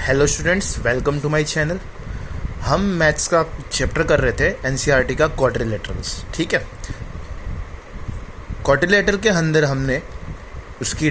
Hello students, welcome to my channel. हम maths का chapter कर रहे थे एनसीईआरटी का क्वाड्रिलेटरल्स। ठीक है, क्वाड्रिलेटरल के अंदर हमने उसकी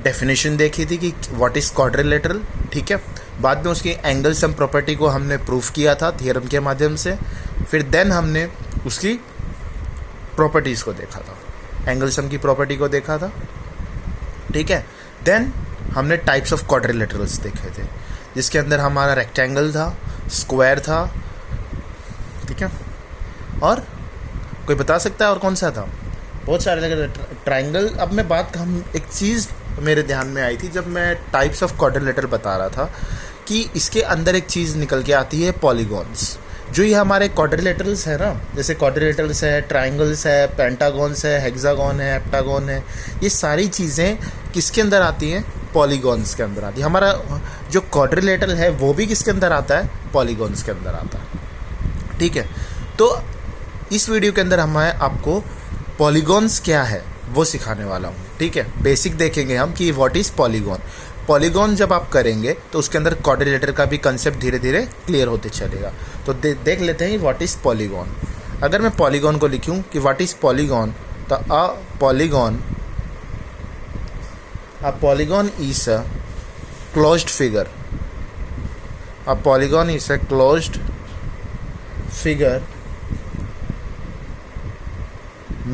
डेफिनेशन देखी थी कि व्हाट इज़ क्वाड्रिलेटरल। ठीक है, बाद में उसकी एंगल सम प्रॉपर्टी को हमने प्रूफ किया था थियरम के माध्यम से। फिर देन हमने उसकी प्रॉपर्टीज़ को देखा था, एंगल सम की प्रॉपर्टी को देखा था। ठीक है, देन हमने टाइप्स ऑफ क्वाड्रिलेटरल्स देखे थे, जिसके अंदर हमारा रेक्टेंगल था, स्क्वायर था। ठीक है, और कोई बता सकता है और कौन सा था? बहुत सारे लगे ट्राइंगल। अब मैं बात हम एक चीज़ मेरे ध्यान में आई थी जब मैं टाइप्स ऑफ क्वाड्रिलेटरल बता रहा था कि इसके अंदर एक चीज़ निकल के आती है, पॉलीगॉन्स। जो ये हमारे क्वाड्रिलेटरल्स है ना, जैसे क्वाड्रिलेटरल्स है, ट्राइंगल्स है, पेंटागॉन्स है, हेक्सागॉन है, हेप्टागॉन है, ये सारी चीज़ें किसके अंदर आती हैं? पॉलीगॉन्स के अंदर आती है। हमारा जो क्वाड्रिलेटरल है वो भी किसके अंदर आता है? पॉलीगॉन्स के अंदर आता है। ठीक है, तो इस वीडियो के अंदर मैं आपको पॉलीगॉन्स क्या है वो सिखाने वाला हूँ। ठीक है, बेसिक देखेंगे हम कि व्हाट इज़ पॉलीगॉन। पॉलीगॉन जब आप करेंगे तो उसके अंदर क्वाड्रिलेटरल का भी कंसेप्ट धीरे धीरे क्लियर होते चलेगा। तो देख लेते हैं व्हाट इज़ पॉलीगॉन। अगर मैं पॉलीगॉन को लिखूं कि व्हाट इज़ पॉलीगॉन, तो अ polygon is a closed figure. A polygon is a closed figure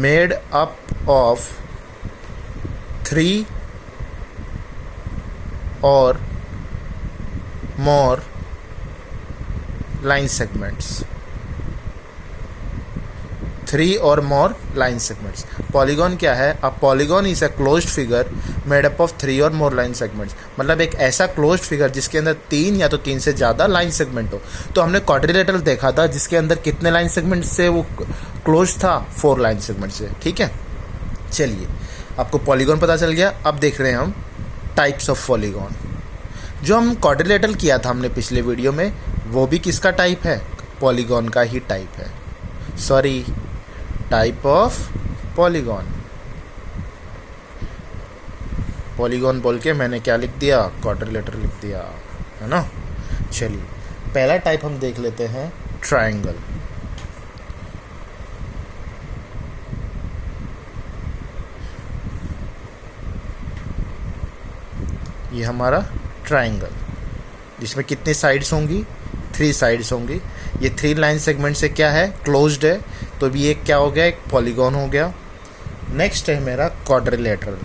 made up of 3 or more line segments. 3 or more line segments. Polygon क्या है? A polygon is a closed figure made up of 3 और more line segments. मतलब एक ऐसा closed figure जिसके अंदर 3 या तो 3 से ज़्यादा लाइन सेगमेंट हो। तो हमने क्वाड्रिलेटरल देखा था जिसके अंदर कितने लाइन सेगमेंट से वो क्लोज था? 4 लाइन सेगमेंट से। ठीक है, चलिए आपको पॉलीगॉन पता चल गया। अब देख रहे हैं हम टाइप्स ऑफ पॉलीगॉन। जो हम क्वाड्रिलेटरल किया था हमने पिछले वीडियो में, वो भी किसका टाइप है? पॉलीगॉन का ही टाइप है। Sorry, type of polygon. Polygon बोल के मैंने क्या लिख दिया? क्वाड्रिलेटरल लिख दिया, है ना। चलिए पहला टाइप हम देख लेते हैं, ट्रायंगल। ये हमारा ट्रायंगल, जिसमें कितनी साइड्स होंगी? 3 साइड्स होंगी। ये 3 लाइन सेगमेंट से क्या है? क्लोज्ड है। तो भी एक क्या हो गया? एक पॉलीगॉन हो गया। नेक्स्ट है मेरा क्वाड्रिलेटरल।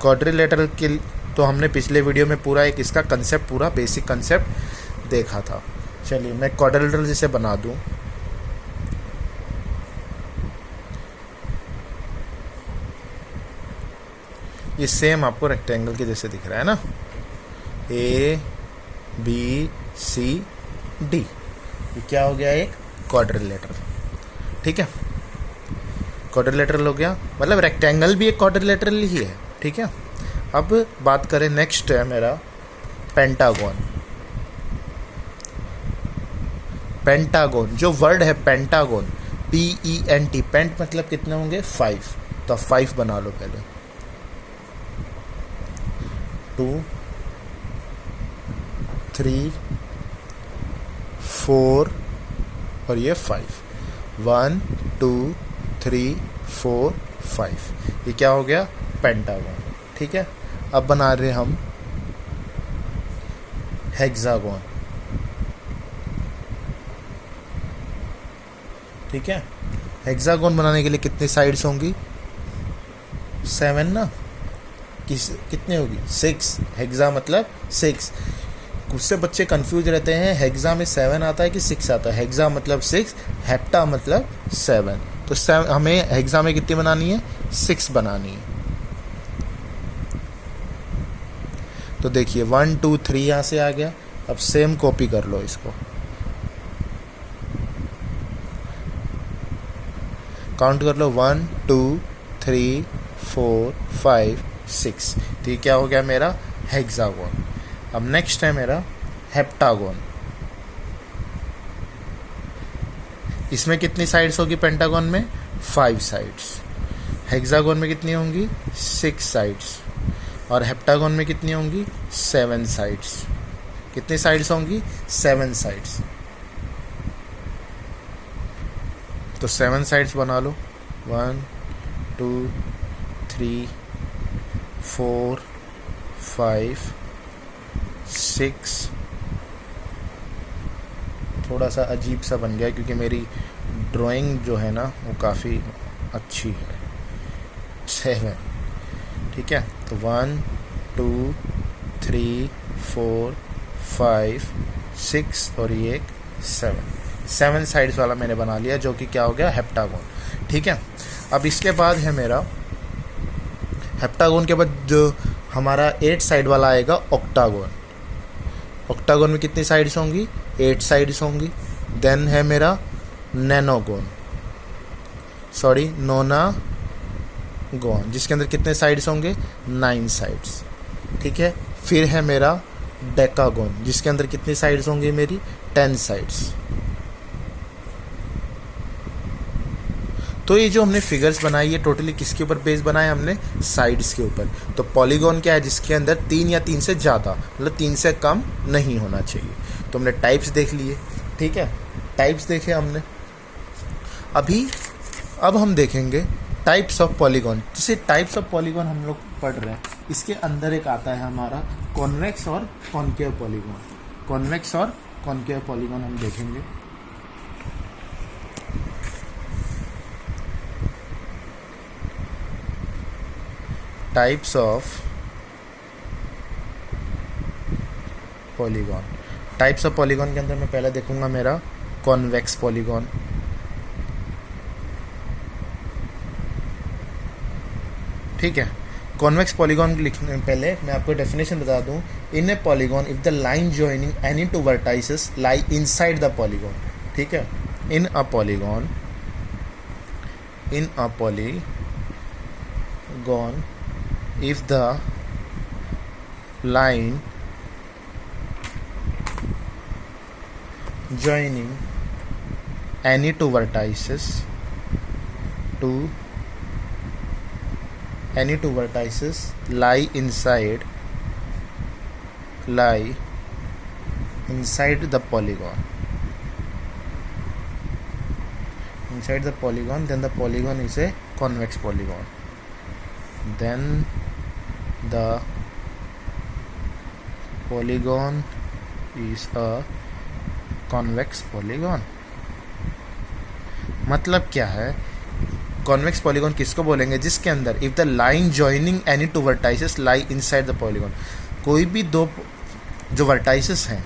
क्वाड्रिलेटरल के तो हमने पिछले वीडियो में पूरा एक इसका कंसेप्ट, पूरा बेसिक कंसेप्ट देखा था। चलिए मैं क्वाड्रिलेटरल जिसे बना दूं, ये सेम आपको रेक्टेंगल के जैसे दिख रहा है ना, ABCD। ये क्या हो गया? एक क्वाड्रिलेटरल। ठीक है, क्वाड्रिलेटरल हो गया, मतलब रेक्टेंगल भी एक क्वाड्रिलेटरल ही है। ठीक है, अब बात करें, नेक्स्ट है मेरा पेंटागॉन। पेंटागॉन, जो वर्ड है पेंटागॉन, PENT, पेंट मतलब कितने होंगे? 5। तो 5 बना लो पहले। 2 3 4 और ये 5। 1 2 3 4 5। ये क्या हो गया? पेंटागॉन। ठीक है, अब बना रहे हम हेक्सागॉन। ठीक है, हेक्सागॉन बनाने के लिए कितनी साइड्स होंगी? 7 ना। कितनी होगी? 6। हेक्सा मतलब 6। उससे बच्चे कंफ्यूज रहते हैं, हेक्सा में 7 आता है कि 6 आता है? हेक्सा मतलब 6, हेप्टा मतलब 7। तो हमें हेक्सा में कितनी बनानी है? 6 बनानी है। तो देखिए 1 2 3 यहाँ से आ गया। अब सेम कॉपी कर लो इसको, काउंट कर लो, 1 2 3 4 5 6। तो ये क्या हो गया मेरा? हेक्सागोन। अब नेक्स्ट है मेरा हेप्टागोन। इसमें कितनी साइड्स होगी पेंटागन में? 5 साइड्स। हेक्सागोन में कितनी होंगी? 6 साइड्स। और हेप्टागोन में कितनी होंगी? 7 साइड्स। कितनी साइड्स होंगी? 7 साइड्स। तो 7 साइड्स बना लो। 1 2 3 4 5 6। थोड़ा सा अजीब सा बन गया क्योंकि मेरी ड्राइंग जो है ना वो काफ़ी अच्छी है। 7, ठीक है। तो 1 2 3 4 5 6 और ये एक 7 साइड्स वाला मैंने बना लिया, जो कि क्या हो गया? हेप्टागोन। ठीक है। अब इसके बाद है मेरा हेप्टागोन के बाद जो हमारा 8 साइड वाला आएगा ऑक्टागोन। ऑक्टागोन में कितनी साइड्स होंगी? 8 साइड्स होंगी। देन है मेरा नोनागोन, जिसके अंदर कितने साइड्स होंगे? 9 साइड्स। ठीक है। फिर है मेरा डेकागोन, जिसके अंदर कितनी साइड्स होंगी? मेरी 10 साइड्स। तो ये जो हमने फिगर्स बनाई, ये टोटली किसके ऊपर बेस बनाए हमने? साइड्स के ऊपर। तो पॉलीगॉन क्या है? जिसके अंदर 3 या 3 से ज़्यादा, मतलब 3 से कम नहीं होना चाहिए। तो हमने टाइप्स देख लिए। ठीक है, टाइप्स देखे हमने। अब हम देखेंगे टाइप्स ऑफ पॉलीगॉन। जैसे टाइप्स ऑफ पॉलीगॉन हम लोग पढ़ रहे हैं, इसके अंदर एक आता है हमारा कॉन्वेक्स और कॉनकेव पॉलीगॉन। कॉन्वेक्स और कॉनकेव पॉलीगॉन हम देखेंगे। Types of polygon. Types of polygon के अंदर मैं पहले देखूंगा मेरा कॉन्वेक्स पॉलीगॉन। ठीक है। कॉन्वेक्स पॉलीगॉन लिखने पहले मैं आपको डेफिनेशन बता दूं। In a polygon if the line joining any two vertices lie inside the polygon. ठीक है। In a polygon if the line joining any two vertices lie inside the polygon, then the polygon is a convex polygon. Then the polygon is a convex polygon. मतलब क्या है? Convex polygon किसको बोलेंगे? जिसके अंदर if the line joining any two vertices lie inside the polygon. कोई भी दो जो वर्टाइसेस हैं,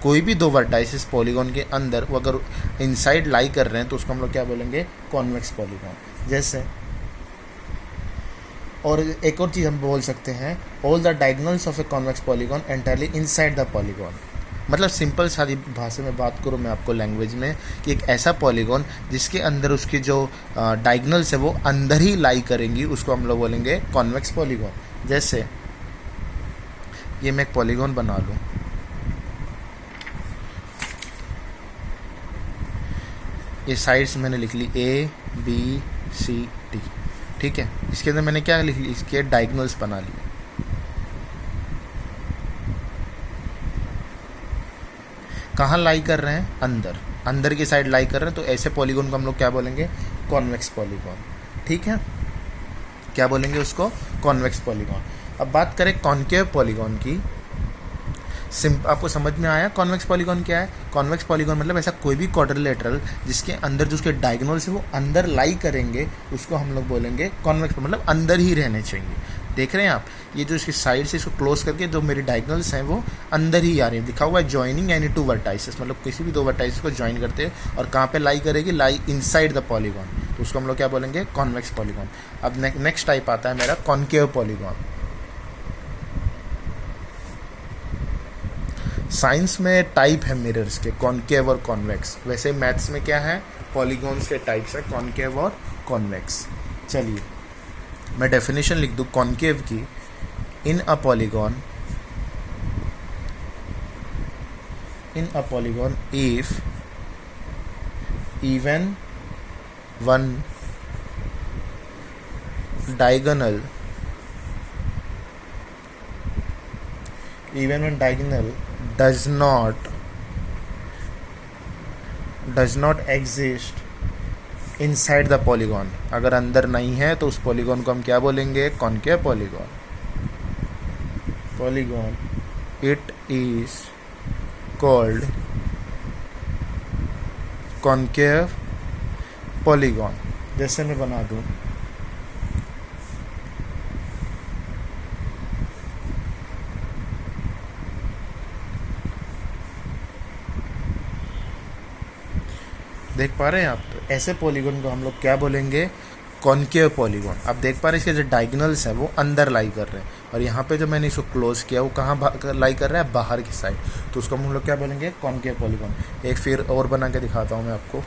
कोई भी दो वर्टाइसेस पॉलीगॉन के अंदर वो अगर इनसाइड लाई कर रहे हैं तो उसको हम लोग क्या बोलेंगे? Convex polygon. जैसे और एक और चीज़ हम बोल सकते हैं, all the diagonals of a convex polygon entirely inside the polygon. मतलब सिंपल सारी भाषा में बात करूँ मैं आपको लैंग्वेज में, कि एक ऐसा पॉलीगॉन जिसके अंदर उसकी जो डायगोनल्स है वो अंदर ही लाई करेंगी, उसको हम लोग बोलेंगे कॉन्वेक्स पॉलीगॉन। जैसे ये मैं एक पॉलीगॉन बना लूँ, ये साइड्स मैंने लिख ली ABCD। ठीक है। इसके अंदर मैंने क्या लिख ली? इसके डायगोनल्स बना लिए। कहाँ लाई कर रहे हैं? अंदर की साइड लाई कर रहे हैं। तो ऐसे पॉलीगॉन को हम लोग क्या बोलेंगे? Convex polygon. ठीक है। क्या बोलेंगे उसको? Convex polygon. अब बात करें कॉनकेव पॉलीगॉन की। आपको समझ में आया कॉन्वेक्स पॉलीगॉन क्या है? कॉन्वेक्स पॉलीगॉन मतलब ऐसा कोई भी क्वाड्रिलेटरल जिसके अंदर जो उसके डायगोनल्स है वो अंदर लाई करेंगे, उसको हम लोग बोलेंगे कॉन्वेक्स, मतलब अंदर ही रहने चाहिए। देख रहे हैं आप, ये जो इसकी साइड से इसको क्लोज करके जो मेरी डायगोनल्स हैं वो अंदर ही आ रही है। लिखा हुआ है जॉइनिंग एनी टू वर्टाइसेस, मतलब किसी भी दो वर्टाइसेस को ज्वाइन करते हैं। और कहाँ पे लाई करेगी? लाई इनसाइड द पॉलीगॉन। तो उसको हम लोग क्या बोलेंगे? Convex polygon. अब नेक्स्ट टाइप आता है मेरा कॉनकेव पॉलीगॉन। साइंस में टाइप है मिरर्स के, कॉनकेव और कॉन्वेक्स। वैसे मैथ्स में क्या है? पॉलीगॉन्स के टाइप्स है, कॉनकेव और कॉन्वेक्स। चलिए मैं डेफिनेशन लिख दूँ कॉनकेव की। In a polygon if even one diagonal even when diagonal does not exist inside the polygon, अगर अंदर नहीं है तो उस पॉलीगॉन को हम क्या बोलेंगे? Concave polygon it is called concave polygon. जैसे मैं बना दूं, देख पा रहे हैं आप? तो ऐसे पॉलीगॉन को हम लोग क्या बोलेंगे? Concave polygon. आप देख पा रहे हैं इसके जो डायगोनल्स हैं वो अंदर लाई कर रहे हैं, और यहाँ पे जो मैंने इसको क्लोज किया वो कहाँ लाई कर रहा है? बाहर की साइड। तो उसको हम लोग क्या बोलेंगे? Concave polygon. एक फिर और बना के दिखाता हूँ मैं आपको।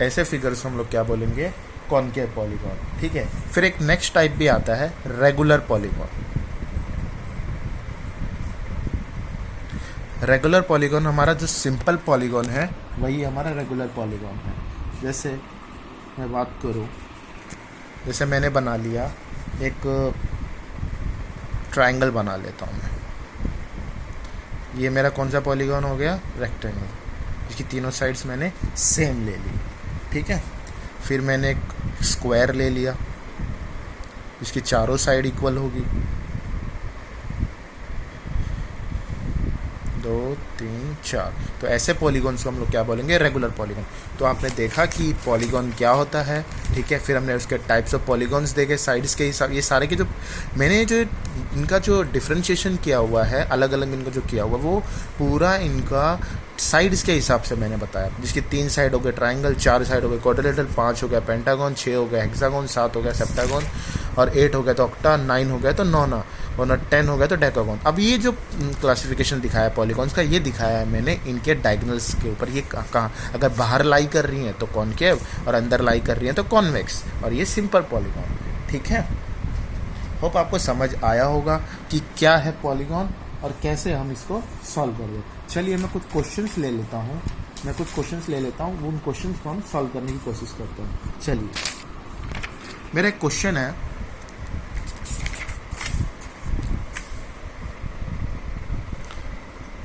ऐसे फिगर्स को हम लोग क्या बोलेंगे? Concave polygon. ठीक है। फिर एक नेक्स्ट टाइप भी आता है, रेगुलर पॉलीगॉन। रेगुलर पॉलीगॉन हमारा जो सिंपल पॉलीगॉन है वही हमारा रेगुलर पॉलीगॉन है। जैसे मैं बात करूँ, जैसे मैंने बना लिया एक ट्रायंगल बना लेता हूँ मैं। ये मेरा कौन सा पॉलीगॉन हो गया? रेक्टेंगल, जिसकी तीनों साइड्स मैंने सेम ले ली। ठीक है। फिर मैंने एक स्क्वायर ले लिया जिसकी चारों साइड इक्वल होगी, 2 3 4। तो ऐसे पॉलीगॉन्स को हम लोग क्या बोलेंगे? Regular polygon. तो आपने देखा कि पॉलीगॉन क्या होता है। ठीक है। फिर हमने उसके टाइप्स ऑफ पॉलीगॉन्स देखे, साइड्स के हिसाब, ये सारे के जो मैंने जो इनका जो डिफ्रेंशिएशन किया हुआ है, अलग अलग इनका जो किया हुआ, वो पूरा इनका साइड्स के हिसाब से मैंने बताया। जिसकी 3 साइड हो गए ट्राइंगल, 4 साइड हो गए क्वाड्रिलेटरल, 5 हो गया पेंटागन, 6 हो गया हेक्सागन, 7 हो गया सेप्टागन, और 8 हो गया तो ऑक्टा, 9 हो गया तो नोना, और 10 हो गया तो डेकागन। अब ये जो क्लासिफिकेशन दिखाया पॉलीगॉन्स का, ये दिखाया है मैंने इनके डायगोनल्स के ऊपर। ये कहाँ अगर बाहर लाई कर रही हैं तो कॉनकेव, और अंदर लाई कर रही हैं तो कॉन्वेक्स, और ये सिंपल पॉलीगॉन। ठीक है। होप आपको समझ आया होगा कि क्या है पॉलीगॉन और कैसे हम इसको सॉल्व करेंगे। चलिए मैं कुछ क्वेश्चंस ले लेता हूँ, उन क्वेश्चंस को हम सॉल्व करने की कोशिश करते हैं। चलिए, मेरा एक क्वेश्चन है,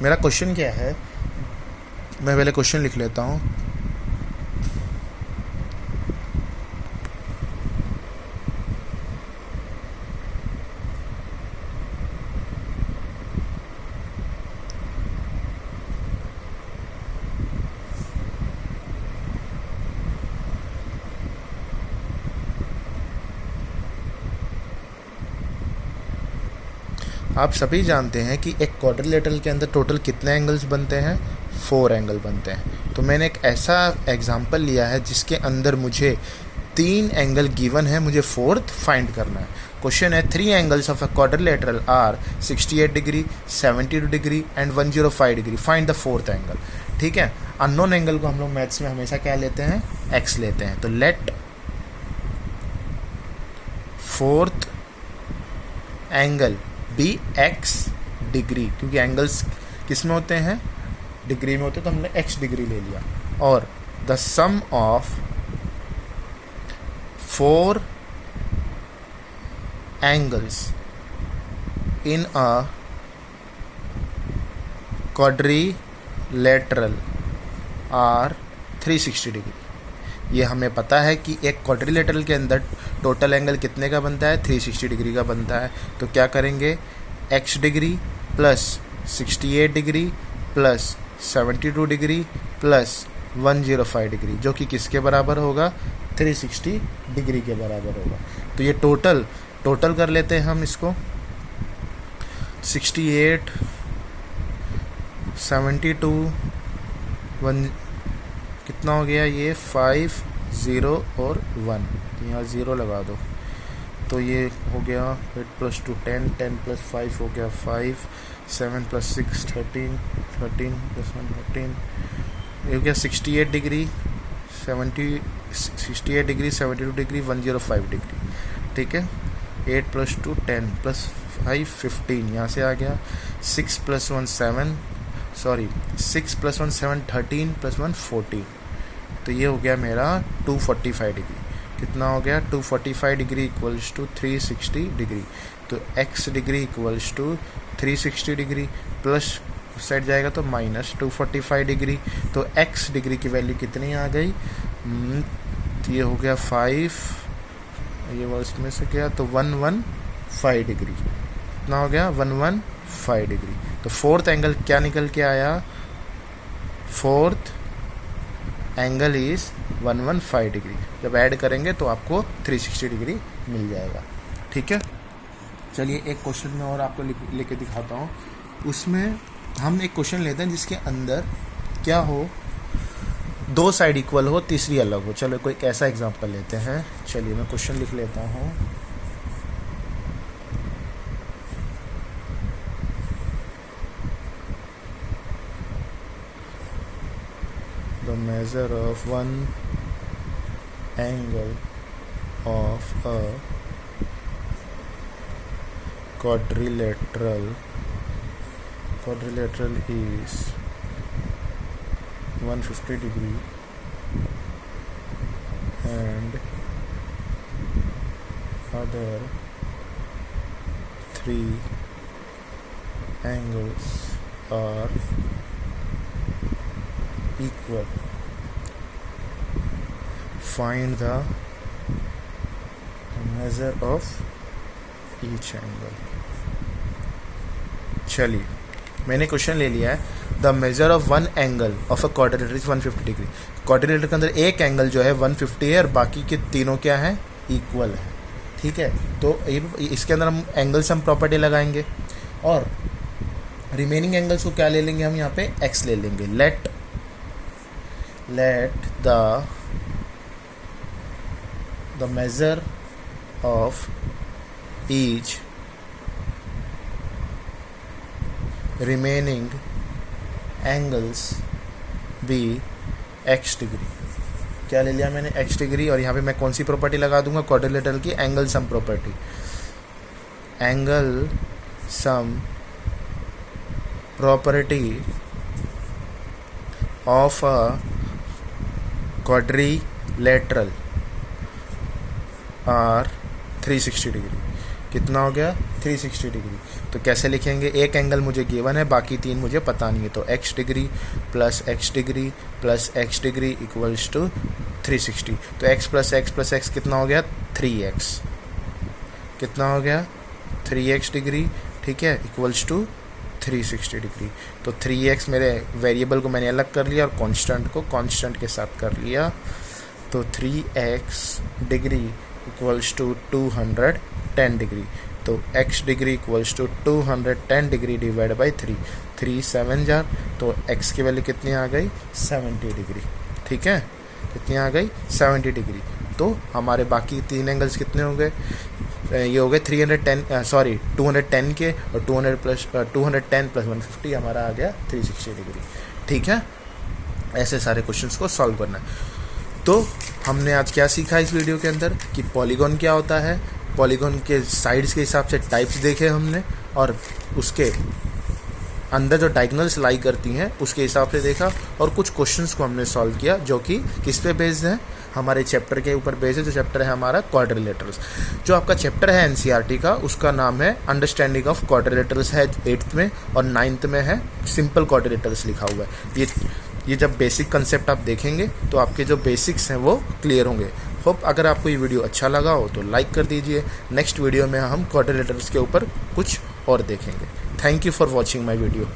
मेरा क्वेश्चन क्या है? मैं पहले क्वेश्चन लिख लेता हूँ। आप सभी जानते हैं कि एक क्वाड्रिलेटरल के अंदर टोटल कितने एंगल्स बनते हैं? 4 एंगल बनते हैं। तो मैंने एक ऐसा एग्जांपल लिया है जिसके अंदर मुझे 3 एंगल गिवन है, मुझे 4th फाइंड करना है। क्वेश्चन है 3 angles of a quadrilateral are 68 degree, 72 degree and 105 degree, find the 4th angle. ठीक है। अननोन एंगल को हम लोग मैथ्स में हमेशा क्या लेते हैं? एक्स लेते हैं। तो let 4th angle be x degree, क्योंकि एंगल्स किस में होते हैं? डिग्री में होते हैं, तो हमने एक्स डिग्री ले लिया। और the sum of 4 angles in a quadrilateral are 360 degree. ये हमें पता है कि एक क्वाड्रिलेटरल के अंदर टोटल एंगल कितने का बनता है? 360 डिग्री का बनता है। तो क्या करेंगे? x degree plus 68 degree plus 72 degree plus 105 degree, जो कि किसके बराबर होगा? 360 डिग्री के बराबर होगा। तो ये टोटल कर लेते हैं हम इसको। 68 72 1 कितना हो गया? ये 5 0 और 1, यहाँ 0 लगा दो। तो ये हो गया 8 + 2 10, 10 + 5 हो गया 5, 7 + 6 13, 13 + 1 14, ये हो गया 68 डिग्री 72 डिग्री 105 डिग्री। ठीक है। 8 + 2 10 + 5 15, यहाँ से आ गया 6 + 1 7, सॉरी 6 + 1 7 13 + 1 14, तो ये हो गया मेरा 245 डिग्री। कितना हो गया 245 डिग्री इक्वल्स टू 360 डिग्री। तो x degree equals to 360 degree plus उस साइड जाएगा तो माइनस 245 डिग्री। तो x डिग्री की वैल्यू कितनी आ गई, तो ये हो गया 5, ये वो इसमें से क्या, तो 115 डिग्री। कितना हो गया 115 डिग्री। तो फोर्थ एंगल क्या निकल के आया, फोर्थ एंगल इज 115 डिग्री। जब ऐड करेंगे तो आपको 360 डिग्री मिल जाएगा। ठीक है, चलिए एक क्वेश्चन में और आपको लेके दिखाता हूँ। उसमें हम एक क्वेश्चन लेते हैं जिसके अंदर क्या हो, दो साइड इक्वल हो, तीसरी अलग हो। चलो कोई ऐसा एग्जांपल लेते हैं। चलिए मैं क्वेश्चन लिख लेता हूँ। The measure of one angle of a quadrilateral is 150 degree and other three angles are equal. Find the measure of each angle. चलिए मैंने क्वेश्चन ले लिया है। The measure of one angle of a quadrilateral is 150 degree. Quadrilateral के अंदर एक angle जो है 150 है और बाकी के तीनों क्या है, इक्वल है। ठीक है, तो इसके अंदर हम एंगल सम प्रॉपर्टी लगाएंगे और रिमेनिंग एंगल्स को क्या ले लेंगे, हम यहाँ पे x ले लेंगे। लेट the measure of each remaining angles be x degree. क्या ले लिया मैंने, x डिग्री, और यहाँ पे मैं कौन सी प्रॉपर्टी लगा दूंगा, क्वाड्रिलेटरल की angle sum property. Angle sum property of a quadrilateral are 360 degree. कितना हो गया 360 डिग्री। तो कैसे लिखेंगे, एक एंगल मुझे गिवन है, बाकी तीन मुझे पता नहीं है। तो x degree plus x degree plus x degree equals to 360। तो x plus x plus x कितना हो गया 3x। कितना हो गया 3x डिग्री, ठीक है, इक्वल्स टू 360 डिग्री। तो 3x मेरे वेरिएबल को मैंने अलग कर लिया और कांस्टेंट को कांस्टेंट के साथ कर लिया। तो 3x degree equals to 210 degree. तो x degree equals to 210 degree divide by 3 7 जार। तो x की वैल्यू कितनी आ गई 70 डिग्री। ठीक है, कितनी आ गई 70 डिग्री। तो हमारे बाकी तीन एंगल्स कितने हो गए, ये हो गए 210 के, और 210 प्लस 150 हमारा आ गया 360 डिग्री। ठीक है, ऐसे सारे क्वेश्चंस को सॉल्व करना है। तो हमने आज क्या सीखा इस वीडियो के अंदर कि पॉलीगॉन क्या होता है, पॉलीगॉन के साइड्स के हिसाब से टाइप्स देखे हमने, और उसके अंदर जो डायगोनल्स लाई करती हैं उसके हिसाब से देखा, और कुछ क्वेश्चंस को हमने सॉल्व किया जो कि किस पे बेस्ड है, हमारे चैप्टर के ऊपर बेस्ड है। जो चैप्टर है हमारा क्वाड्रिलेटरल्स। जो आपका चैप्टर है एनसीईआरटी का, उसका नाम है अंडरस्टैंडिंग ऑफ क्वाड्रिलेटरल्स है 8th में, और 9th में है सिंपल क्वाड्रिलेटरल्स लिखा हुआ है। ये जब बेसिक कंसेप्ट आप देखेंगे तो आपके जो बेसिक्स हैं वो क्लियर होंगे। होप अगर आपको ये वीडियो अच्छा लगा हो तो लाइक कर दीजिए। नेक्स्ट वीडियो में हम क्वाड्रिलेटरल्स के ऊपर कुछ और देखेंगे। Thank you for watching my video.